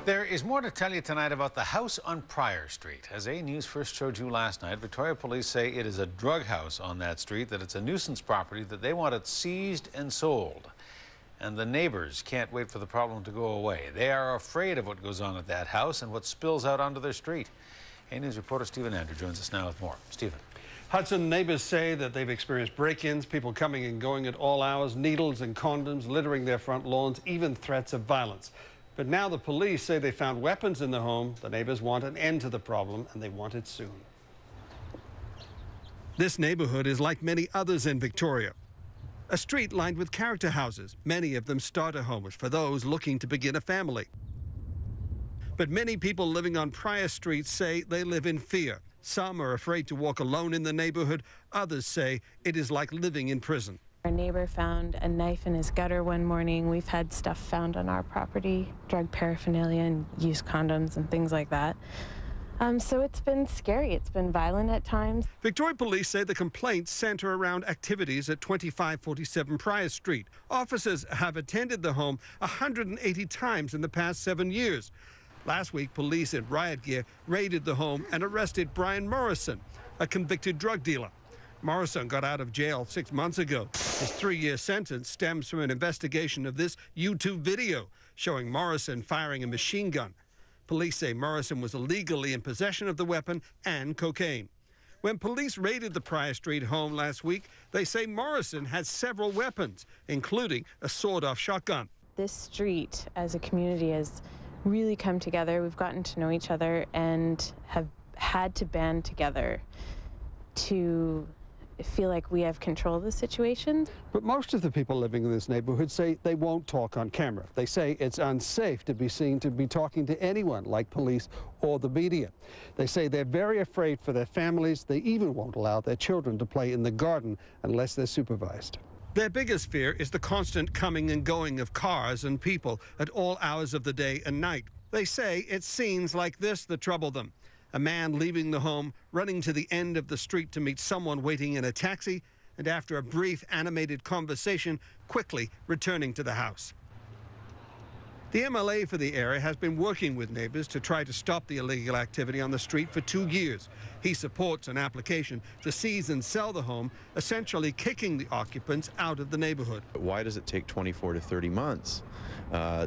There is more to tell you tonight about the house on Pryor Street. As A News first showed you last night, Victoria police say it is a drug house on that street, that it's a nuisance property, that they want it seized and sold. And the neighbors can't wait for the problem to go away. They are afraid of what goes on at that house and what spills out onto their street. A News reporter Stephen Andrew joins us now with more. Stephen. Hudson, neighbors say that they've experienced break-ins, people coming and going at all hours, needles and condoms littering their front lawns, even threats of violence. But now the police say they found weapons in the home. The neighbors want an end to the problem, and they want it soon. This neighborhood is like many others in Victoria. A street lined with character houses, many of them starter homes for those looking to begin a family. But many people living on Pryor Street say they live in fear. Some are afraid to walk alone in the neighborhood. Others say it is like living in prison. Our neighbor found a knife in his gutter one morning. We've had stuff found on our property, drug paraphernalia and used condoms and things like that. So it's been scary. It's been violent at times. Victoria police say the complaints center around activities at 2547 Pryor Street. Officers have attended the home 180 times in the past 7 years. Last week, police in riot gear raided the home and arrested Brian Morrison, a convicted drug dealer. Morrison got out of jail 6 months ago. His 3-year sentence stems from an investigation of this YouTube video showing Morrison firing a machine gun. Police say Morrison was illegally in possession of the weapon and cocaine. When police raided the Pryor Street home last week, they say Morrison had several weapons, including a sawed-off shotgun. This street, as a community, has really come together. We've gotten to know each other and have had to band together to feel like we have control of the situation. But most of the people living in this neighborhood say they won't talk on camera. They say it's unsafe to be seen to be talking to anyone like police or the media. They say they're very afraid for their families. They even won't allow their children to play in the garden unless they're supervised. Their biggest fear is the constant coming and going of cars and people at all hours of the day and night. They say it's scenes like this that trouble them. A man leaving the home, running to the end of the street to meet someone waiting in a taxi, and after a brief animated conversation, quickly returning to the house. The MLA for the area has been working with neighbors to try to stop the illegal activity on the street for 2 years. He supports an application to seize and sell the home, essentially kicking the occupants out of the neighborhood. Why does it take 24 to 30 months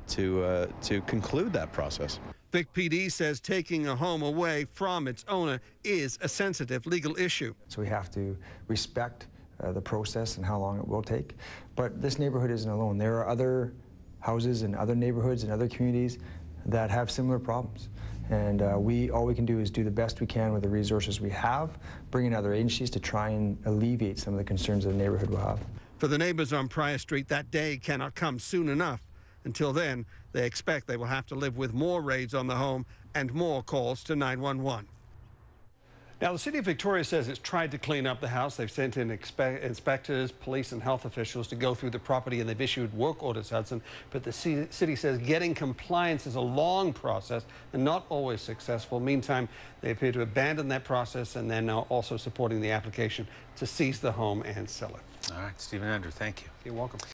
to conclude that process? Vic PD says taking a home away from its owner is a sensitive legal issue. So we have to respect the process and how long it will take. But this neighborhood isn't alone. There are other houses in other neighborhoods and other communities that have similar problems. And all we can do is do the best we can with the resources we have, bring in other agencies to try and alleviate some of the concerns that the neighborhood will have. For the neighbors on Pryor Street, that day cannot come soon enough. Until then, they expect they will have to live with more raids on the home and more calls to 911. Now, the City of Victoria says it's tried to clean up the house. They've sent in inspectors, police and health officials to go through the property, and they've issued work orders, Hudson. But the city says getting compliance is a long process and not always successful. Meantime, they appear to abandon that process and then are also supporting the application to seize the home and sell it. All right, Stephen Andrew, thank you. You're welcome.